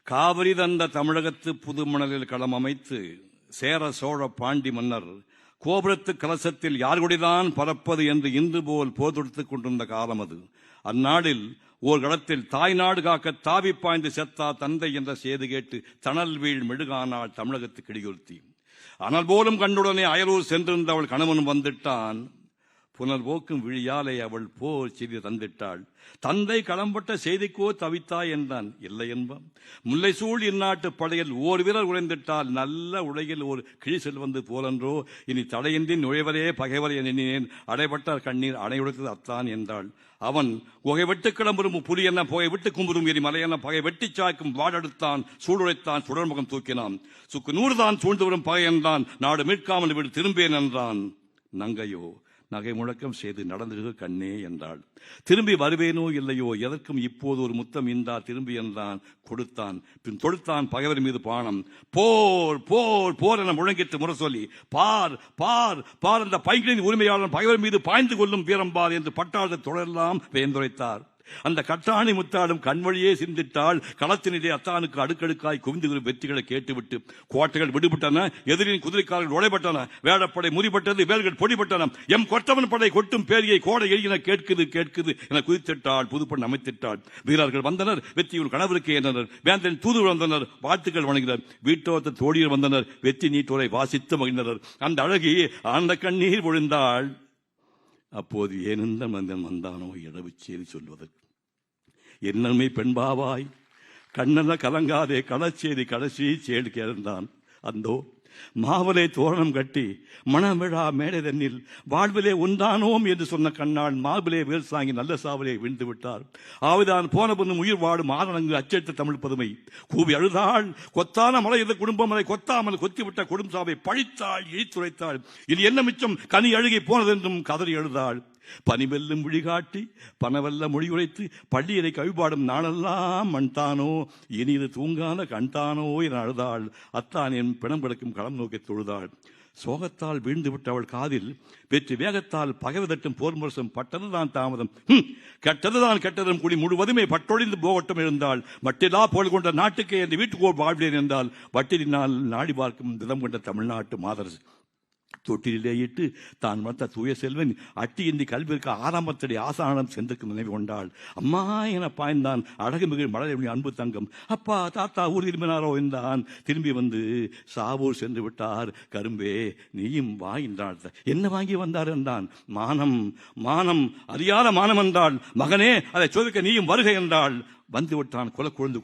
காவிரி தந்த தமிழகத்து புதுமணலில் களம் அமைத்து சேர சோழ பாண்டி மன்னர் கோபுரத்து கலசத்தில் யார்குடிதான் பறப்பது என்று இன்று போல் போர் தொடுத்துக் கொண்டிருந்த காலம் அது. அந்நாளில் ஓர் களத்தில் தாய்நாடு காக்க தாவி பாய்ந்து செத்தா தந்தை என்ற செய்தி கேட்டு தணல் வீழ் மெழுகானாள் தமிழகத்து கிடியொருத்தி. அனல் போலும் கண்டுடனே அயலூர் சென்றிருந்த அவள் கணவன் வந்துட்டான். புனர்வோக்கும் விழியாலே அவள் போர் செய்தி தந்திட்டாள். தந்தை களம்பட்ட செய்திக்கோ தவித்தாய் என்றான். இல்லை என்பான். முல்லை சூழ் இந்நாட்டு படையில் ஓர் வீரர் உழைந்திட்டால் நல்ல உலகில் ஒரு கிழி செல்வந்து போலன்றோ, இனி தடையின்றி நுழைவரே பகைவர் எண்ணினேன், அடைபட்டார் கண்ணீர் அணையுடைத்தது அத்தான் என்றாள். அவன் புகை வெட்டு கிளம்புறும் புலி என்ன புகை விட்டு கும்புறும் எரி மலை என்ன பகை வெட்டி சாய்க்கும் வாடெடுத்தான் சூடுழைத்தான் சுடர்முகம் தூக்கினான். சுக்கு 100 தான் சூழ்ந்து வரும் பகை என்றான். நாடு மீட்காமல் விடு திரும்பேன் என்றான். நங்கையோ நகை முழக்கம் செய்து நடந்து கண்ணே என்றாள். திரும்பி வருவேனோ இல்லையோ, எதற்கும் இப்போது ஒரு முத்தம் இந்தா திரும்பி என்றான். கொடுத்தான். பின் தொடுத்தான் பகைவர் மீது பானம். போர் போர் போர் என முழங்கிட்டு முரசொலி, பார் பார் பார் அந்த பைகளின் உரிமையாளன் பகைவர் மீது பாய்ந்து கொள்ளும் வீரம்பார் என்று பட்டாளத்தை தொடரெல்லாம் வேந்துரைத்தார். அந்த கட்டாணி முத்தாடும் கண்வழியே சிந்திட்டால் களத்தினிலே அத்தானுக்கு அடுக்கடுக்காய் குவிந்து வெற்றிகளை கேட்டுவிட்டு கோட்டைகள் விடுபட்டன, எதிரின் குதிரைக்காரர்கள் உடைபட்டன, வேடப்படை முறிபட்டது, வேல்கள் பொடிபட்டன, எம் கொற்றவன் படை கொட்டும் பேரியை கோடை என கேட்குது கேட்குது என குதித்திட்டாள். புதுப்பண் அமைத்திட்டாள். வீரர்கள் வந்தனர், வெற்றியுள் கணவருக்கு ஏற்றனர், வேந்தன் தூது வந்தனர், வாழ்த்துக்கள் வணங்கினர், வீட்டோத்த தோழியர் வந்தனர், வெற்றி நீட்டோரை வாசித்து மகிழ்ந்தனர். அந்த அழகி ஆனந்த கண்ணீர் பொழிந்தாள். அப்போது ஏனெந்த மந்தன் வந்தானோ இடவு செய்தி சொல்வதற்கு. என்னமே பெண்பாவாய் கண்ணன கலங்காதே களச்சேரி கடைசி சேடு கேழ்ந்தான். அந்தோ மாவலை தோரணம் கட்டி மணவிழா மேடை தன்னில் வாழ்விலே ஒன்றானோம் என்று சொன்ன கண்ணாள் மாவிலே வேல் சாங்கி நல்ல சாவலே விழுந்து விட்டார். ஆவிதான் போன பொண்ணும் உயிர் வாடும் ஆரணங்கு அச்செடுத்த தமிழ் பதுமை கூவி அழுதாள். கொத்தான மலை எந்த குடும்பம் அதை கொத்தாமல் கொத்திவிட்ட குடும்ப சாவை பழித்தாள், இழித்துரைத்தாள். இனி என்ன மிச்சம் கனி அழுகி போனதென்றும் கதறி எழுதாள். பனிவெல்லும் விழிகாட்டி பனவெல்ல மொழியுரைத்து பள்ளியரை கவிபாடும் நாளெல்லாம் மண்தானோ, இனி இது தூங்கான கண்தானோ என அழுதாள். அத்தான் என் பிணம் கிடக்கும் களம் நோக்கி தொழுதாள். சோகத்தால் வீழ்ந்து விட்ட அவள் காதில் வெற்றி வேகத்தால் பகைவதட்டும் போர் முரசம் பட்டதுதான் தாமதம், கெட்டதுதான் கெட்டதும் குடி முழுவதுமே பட்டொழிந்து போகட்டும் இருந்தாள். மட்டிலா போல் கொண்ட நாட்டுக்கே என்று வீட்டுக்கோள் வாழ்வேன் என்றால் வட்டினால் நாடி பார்க்கும் விதம் கொண்ட தமிழ்நாட்டு மாதரசு தொட்டிலே இட்டு தான் வளர்த்த தூய செல்வன் அட்டியின்றி கல்விற்கு ஆரம்பத்தடி ஆசானம் சென்றுக்கு நினைவு கொண்டாள். அம்மா என பாய்ந்தான் அழகு மிகு மழை அன்பு தங்கம். அப்பா தாத்தா ஊர் திரும்பினாரோ என்றான். திரும்பி வந்து சாவூர் சென்று விட்டார். கரும்பே நீயும் வா என்றாள். என்ன வாங்கி வந்தார் என்றான். மானம் மானம் அறியாத மானம் என்றாள். மகனே அதை சோதிக்க நீயும் வருகை என்றாள். வந்து விட்டான் குல குழந்து